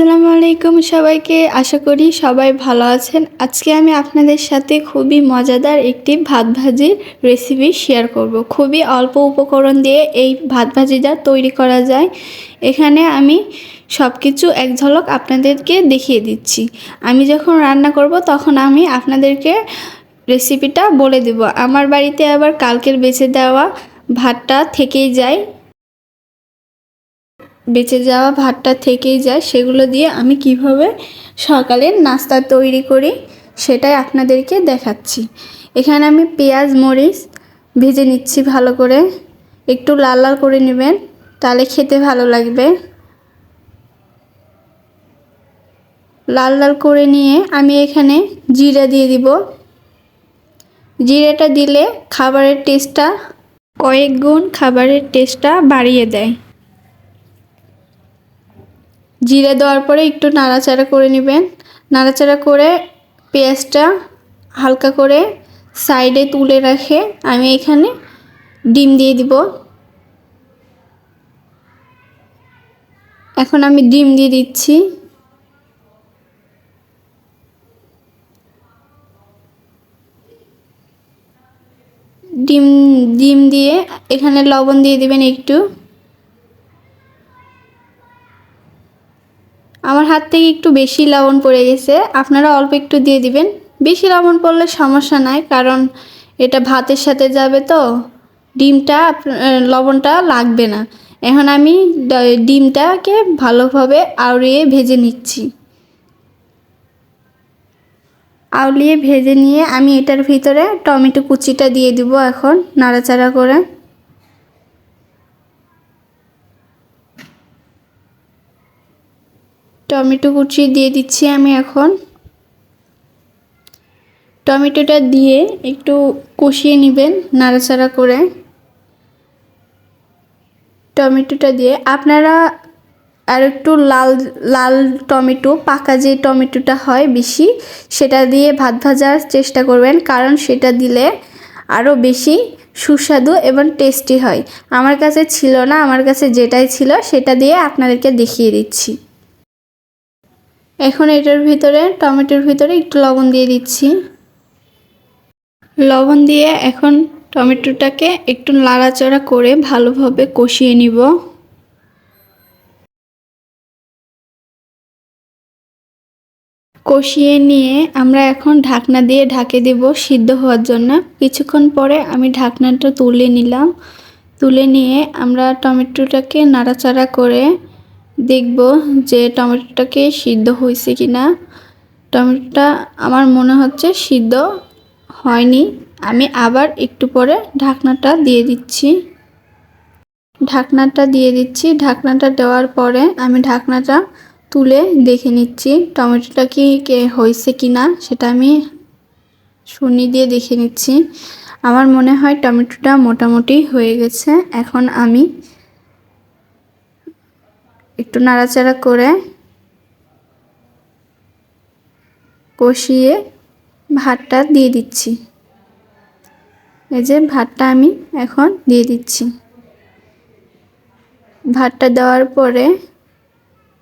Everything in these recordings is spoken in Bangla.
আসসালামু আলাইকুম সবাইকে। আশা করি সবাই ভালো আছেন। আজকে আমি আপনাদের সাথে খুবই মজাদার একটি ভাত ভাজির রেসিপি শেয়ার করব। খুবই অল্প উপকরণ দিয়ে এই ভাত ভাজিটা তৈরি করা যায়। এখানে আমি সব কিছু এক ঝলক আপনাদেরকে দেখিয়ে দিচ্ছি। আমি যখন রান্না করব তখন আমি আপনাদেরকে রেসিপিটা বলে দেব। আমার বাড়িতে আবার কালকের বেঁচে দেওয়া ভাতটা থেকেই যায়, বেঁচে যাওয়া ভাতটা থেকেই যায়, সেগুলো দিয়ে আমি কিভাবে সকালের নাস্তা তৈরি করি সেটাই আপনাদেরকে দেখাচ্ছি। এখানে আমি পেঁয়াজ মরিচ ভেজে নিচ্ছি ভালো করে, একটু লাল লাল করে নেবেন, তাহলে খেতে ভালো লাগবে। লাল লাল করে নিয়ে আমি এখানে জিরা দিয়ে দিব। জিরাটা দিলে খাবারের টেস্টটা কয়েক গুণ খাবারের টেস্টটা বাড়িয়ে দেয়। জিরে দেওয়ার পরে একটু নাড়াচাড়া করে নেবেন। নাড়াচাড়া করে পেঁয়াজটা হালকা করে সাইডে তুলে রেখে আমি এখানে ডিম দিয়ে দিব। এখন আমি ডিম দিয়ে দিচ্ছি। ডিম দিয়ে এখানে লবণ দিয়ে দিবেন একটু। আমার হাত থেকে একটু বেশি লবণ পড়ে গেছে, আপনারা অল্প একটু দিয়ে দিবেন। বেশি লবণ পড়লে সমস্যা নাই, কারণ এটা ভাতের সাথে যাবে তো ডিমটা লবণটা লাগবে না। এখন আমি ডিমটাকে ভালোভাবে আউড়িয়ে ভেজে নিচ্ছি। আউলিয়ে ভেজে নিয়ে আমি এটার ভিতরে টমেটো কুচিটা দিয়ে দিব। এখন নাড়াচাড়া করে টমেটো কুচি দিয়ে দিচ্ছি আমি। এখন টমেটোটা দিয়ে একটু কষিয়ে নেবেন নাড়াচাড়া করে। টমেটোটা দিয়ে আপনারা আর একটু লাল লাল টমেটো, পাকা যে টমেটোটা হয় বেশি, সেটা দিয়ে ভাত ভাজার চেষ্টা করবেন, কারণ সেটা দিলে আরও বেশি সুস্বাদু এবং টেস্টি হয়। আমার কাছে ছিল না, আমার কাছে যেটাই ছিল সেটা দিয়ে আপনাদেরকে দেখিয়ে দিচ্ছি। এখন এটার ভিতরে টমেটোর ভিতরে একটু লবণ দিয়ে দিচ্ছি। লবণ দিয়ে এখন টমেটোটাকে একটু নাড়াচাড়া করে ভালোভাবে কষিয়ে নিব। কষিয়ে নিয়ে আমরা এখন ঢাকনা দিয়ে ঢেকে দেব সিদ্ধ হওয়ার জন্য। কিছুক্ষণ পরে আমি ঢাকনাটা তুলে নিলাম। তুলে নিয়ে আমরা টমেটোটাকে নাড়াচাড়া করে দেখব যে টমেটোটাকে সিদ্ধ হয়েছে কিনা। টমেটোটা আমার মনে হচ্ছে সিদ্ধ হয়নি। আমি আবার একটু পরে ঢাকনাটা দিয়ে দিচ্ছি। ঢাকনাটা দেওয়ার পরে আমি ঢাকনাটা তুলে দেখে নিচ্ছি টমেটোটা কি হয়েছে কিনা, সেটা আমি ছুরি দিয়ে দেখে নিচ্ছি। আমার মনে হয় টমেটোটা মোটামুটি হয়ে গেছে। এখন আমি একটু নাড়াচাড়া করে কষিয়ে ভাতটা দিয়ে দিচ্ছি। এই যে ভাতটা আমি এখন দিয়ে দিচ্ছি। ভাতটা দেওয়ার পরে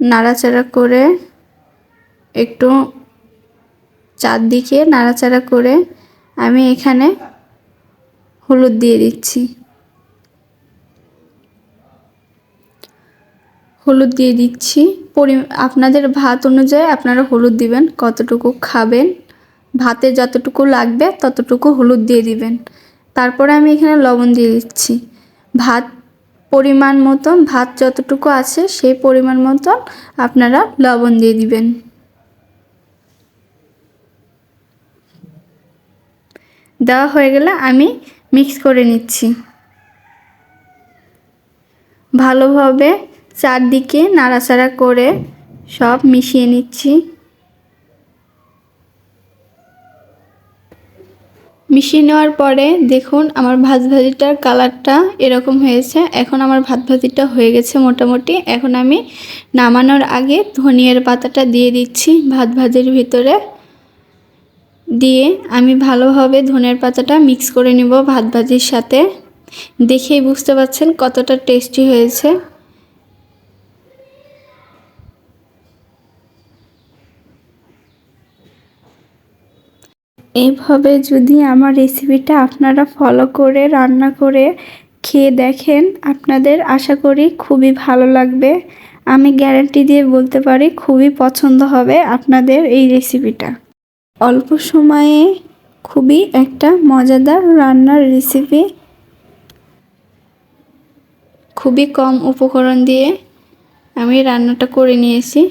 নাড়াচাড়া করে একটু চারদিকে নাড়াচাড়া করে আমি এখানে হলুদ দিয়ে দিচ্ছি। হলুদ দিয়ে দিচ্ছি। আপনাদের ভাত অনুযায়ী আপনারা হলুদ দিবেন, কতটুকু খাবেন ভাতে যতটুকু লাগবে ততটুকু হলুদ দিয়ে দিবেন। তারপরে আমি এখানে লবণ দিয়ে দিচ্ছি। ভাত পরিমাণ মতন, ভাত যতটুকু আছে সেই পরিমাণ মতন আপনারা লবণ দিয়ে দিবেন। দেওয়া হয়ে গেলে আমি মিক্স করে নিচ্ছি। ভালোভাবে চারদিকে নাড়াচাড়া করে সব মিশিয়ে নিচ্ছি। মিশিয়ে নেওয়ার পরে দেখুন আমার ভাত ভাজিটার কালারটা এরকম হয়েছে। এখন আমার ভাত ভাজিটা হয়ে গেছে মোটামুটি। এখন আমি নামানোর আগে ধনিয়ার পাতাটা দিয়ে দিচ্ছি ভাত ভাজির ভিতরে। দিয়ে আমি ভালোভাবে ধনিয়ার পাতাটা মিক্স করে নিব ভাত ভাজির সাথে। দেখেই বুঝতে পারছেন কতটা টেস্টি হয়েছে। এইভাবে যদি আমার রেসিপিটা আপনারা ফলো করে রান্না করে খেয়ে দেখেন, আপনাদের আশা করি খুবই ভালো লাগবে। আমি গ্যারান্টি দিয়ে বলতে পারি খুবই পছন্দ হবে আপনাদের এই রেসিপিটা। অল্প সময়ে খুবই একটা মজাদার রান্নার রেসিপি, খুবই কম উপকরণ দিয়ে আমি রান্নাটা করে নিয়েছি।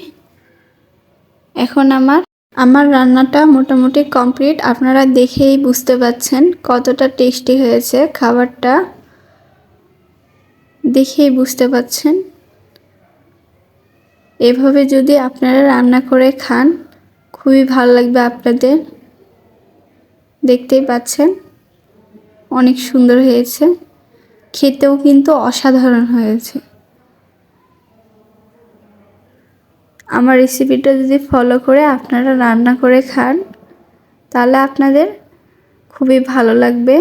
এখন আমার রান্নাটা মোটামুটি কমপ্লিট। আপনারা দেখেই বুঝতে পাচ্ছেন কতটা টেস্টি হয়েছে। খাবারটা দেখেই বুঝতে পাচ্ছেন। এভাবে যদি আপনারা রান্না করে খান খুবই ভালো লাগবে আপনাদের। দেখতেই পাচ্ছেন অনেক সুন্দর হয়েছে, খেতেও কিন্তু অসাধারণ হয়েছে। আমার রেসিপিটা যদি ফলো করে আপনারা রান্না করে খান তাহলে আপনাদের খুবই ভালো লাগবে।